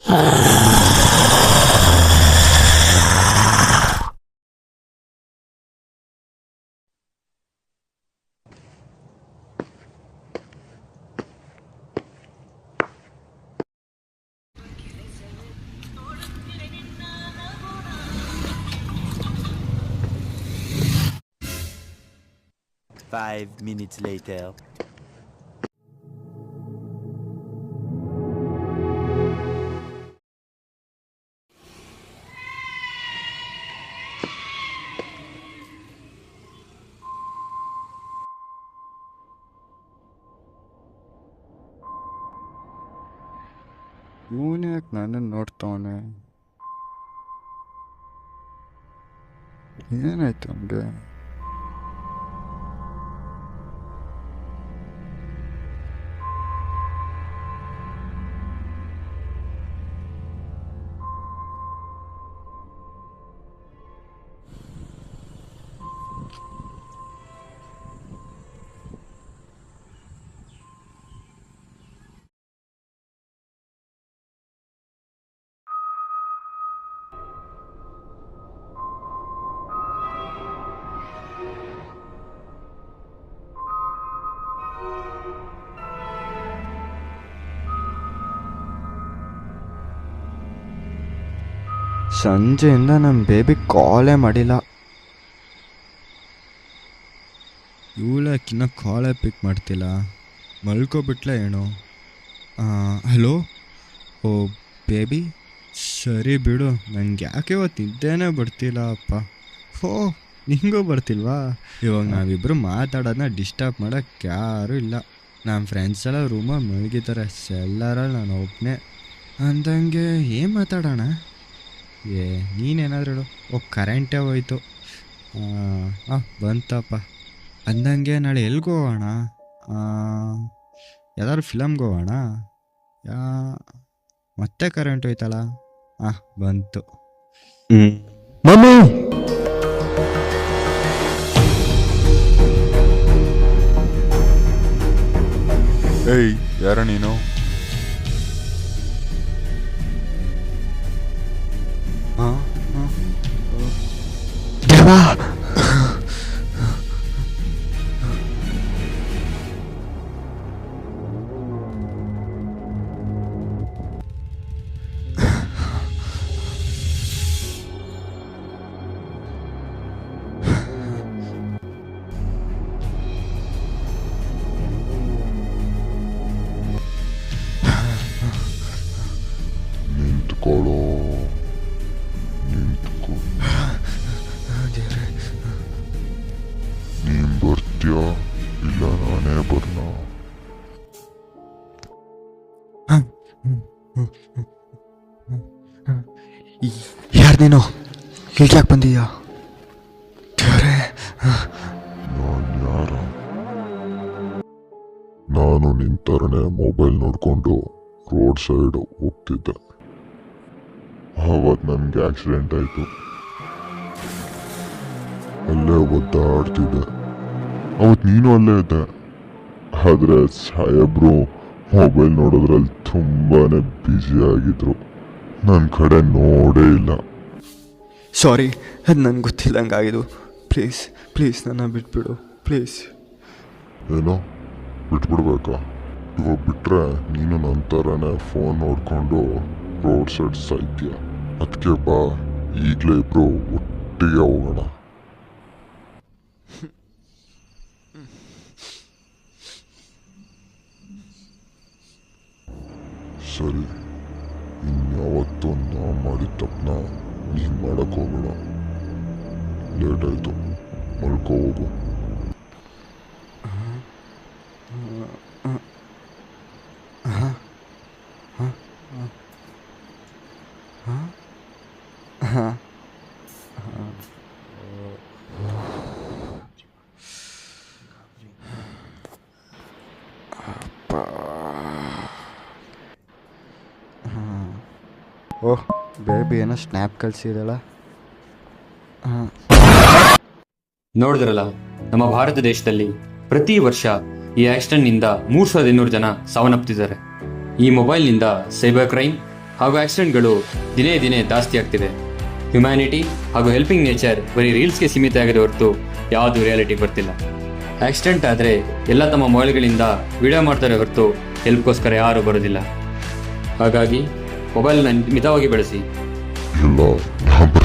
5 minutes later. ಇವನು ಯಾಕೆ ನನ್ನನ್ನು ನೋಡ್ತವನೆ? ಏನಾಯ್ತು ಅವನಿಗೆ? ಸಂಜೆಯಿಂದ ನಮ್ಮ ಬೇಬಿ ಕಾಲೇ ಮಾಡಿಲ್ಲ. ಇವಳಕ್ಕಿನ್ನ ಕಾಲೇ ಪಿಕ್ ಮಾಡ್ತಿಲ್ಲ. ಮಲ್ಕೊಬಿಟ್ಲ ಏನೋ. ಹಲೋ, ಓ ಬೇಬಿ, ಸರಿ ಬಿಡು, ನಂಗೆ ಯಾಕೆ ಇವತ್ತು ನಿದ್ದೆನೇ ಬರ್ತಿಲ್ಲ ಅಪ್ಪ. ಹೋ, ನಿಂಗೂ ಬರ್ತಿಲ್ವಾ? ಇವಾಗ ನಾವಿಬ್ಬರು ಮಾತಾಡೋದನ್ನ ಡಿಸ್ಟರ್ಬ್ ಮಾಡೋಕ್ಕೆ ಯಾರೂ ಇಲ್ಲ. ನಮ್ಮ ಫ್ರೆಂಡ್ಸ್ ಎಲ್ಲ ರೂಮಲ್ಲಿ ಮಲಗಿದ್ದಾರೆ, ಎಲ್ಲರಲ್ಲಿ ನಾನು ಒಬ್ಬನೇ. ಅಂದಂಗೆ ಏನು ಮಾತಾಡೋಣ? ನೀನೇನಾದ್ರು ಹೇಳು. ಕರೆಂಟೇ ಹೋಯ್ತು. ಬಂತಪ್ಪ. ಅಂದಂಗೆ ನಾಳೆ ಎಲ್ಲಿಗೆ ಹೋಗೋಣ? ಯಾವ್ದಾದ್ರು ಫಿಲಮ್ಗೆ ಹೋಗೋಣ? ಮತ್ತೆ ಕರೆಂಟ್ ಹೋಯ್ತಲ್ಲ. ಬಂತು. ಮಮ್ಮಿ, ಏಯ್, ಯಾರ ನೀನು? ನಿಂತ್ಕೊಳ್ಳೋ, ನಿಂತ್ಕೊ. ನೀನ್ ಬರ್ತೀಯಾ ಇಲ್ಲ ನಾನೇ ಬರ್ನ? ಯಾರು ನೀನು? ಇಲ್ಲಿಗೆ ಯಾಕೆ ಬಂದೀಯಾ? ನಾನು ಯಾರ? ನಾನು ನಿಂತರನೆ ಮೊಬೈಲ್ ನೋಡ್ಕೊಂಡು ರೋಡ್ ಸೈಡ್ ಹೋಗ್ತಿದ್ದೆ. ಆವತ್ತು ನನಗೆ ಆಕ್ಸಿಡೆಂಟ್ ಆಯಿತು. ಅಲ್ಲೇ ಒದ್ದಾಡ್ತಿದ್ದೆ. ಅವತ್ತು ನೀನು ಅಲ್ಲೇ ಇದ್ದೆ. ಆದರೆ ಸಾಹೇಬ್ರು ಮೊಬೈಲ್ ನೋಡೋದ್ರಲ್ಲಿ ತುಂಬಾನೇ ಬ್ಯುಸಿ ಆಗಿದ್ರು. ನನ್ನ ಕಡೆ ನೋಡೇ ಇಲ್ಲ. ಸಾರಿ, ಅದು ನನಗೆ ಗೊತ್ತಿಲ್ಲ ಹಂಗಾಗಿದ್ದು. ಪ್ಲೀಸ್ ಪ್ಲೀಸ್ ನನ್ನ ಬಿಟ್ಬಿಡು ಪ್ಲೀಸ್. ಏನೋ ಬಿಟ್ಬಿಡ್ಬೇಕಾ? ಇವಾಗ ಬಿಟ್ರೆ ನೀನು ನನ್ನ ಥರನೇ ಫೋನ್ ನೋಡ್ಕೊಂಡು ರೋಡ್ ಸೈಡ್ ಸಾಯ್ತೀಯ. ಅದಕ್ಕೆ ಬಾ, ಈಗಲೇ ಇಬ್ರು ಒಟ್ಟಿಗೆ ಹೋಗೋಣ. ಸರಿ, ಇನ್ಯಾವತ್ತೂ ನಾ ಮಾಡಿದ ತಪ್ಪನ್ನ ನೀನು ಮಾಡಕ್ಕೆ ಹೋಗೋಣ. ಲೇಟ್ ಆಯಿತು, ಮಲ್ಕೋ ಹೋಗು. ಓಹ್, ಬೇಬಿ ಏನೋ ಸ್ನ್ಯಾಪ್ ಕಳಿಸಿದಲ್ಲ. ನೋಡಿದ್ರಲ್ಲ, ನಮ್ಮ ಭಾರತ ದೇಶದಲ್ಲಿ ಪ್ರತಿ ವರ್ಷ ಈ ಆಕ್ಸಿಡೆಂಟ್ನಿಂದ 3,200 ಜನ ಸಾವನ್ನಪ್ತಿದ್ದಾರೆ. ಈ ಮೊಬೈಲ್ನಿಂದ ಸೈಬರ್ ಕ್ರೈಮ್, ಹಾಗೂ ಆಕ್ಸಿಡೆಂಟ್ಗಳು ದಿನೇ ದಿನೇ ಜಾಸ್ತಿ ಆಗ್ತಿದೆ. ಹ್ಯುಮ್ಯಾನಿಟಿ ಹಾಗೂ ಹೆಲ್ಪಿಂಗ್ ನೇಚರ್ ಬರೀ ರೀಲ್ಸ್ಗೆ ಸೀಮಿತ ಆಗಿದೆ ಹೊರತು ಯಾವುದು ರಿಯಾಲಿಟಿಗೆ ಬರ್ತಿಲ್ಲ. ಆಕ್ಸಿಡೆಂಟ್ ಆದರೆ ಎಲ್ಲ ತಮ್ಮ ಮೊಬೈಲ್ಗಳಿಂದ ವಿಡಿಯೋ ಮಾಡ್ತಾರೆ ಹೊರತು ಹೆಲ್ಪ್ಗೋಸ್ಕರ ಯಾರೂ ಬರೋದಿಲ್ಲ. ಹಾಗಾಗಿ ಮೊಬೈಲ್ನ ಮಿತವಾಗಿ ಬಳಸಿ. ಇಲ್ಲ, ನಾನು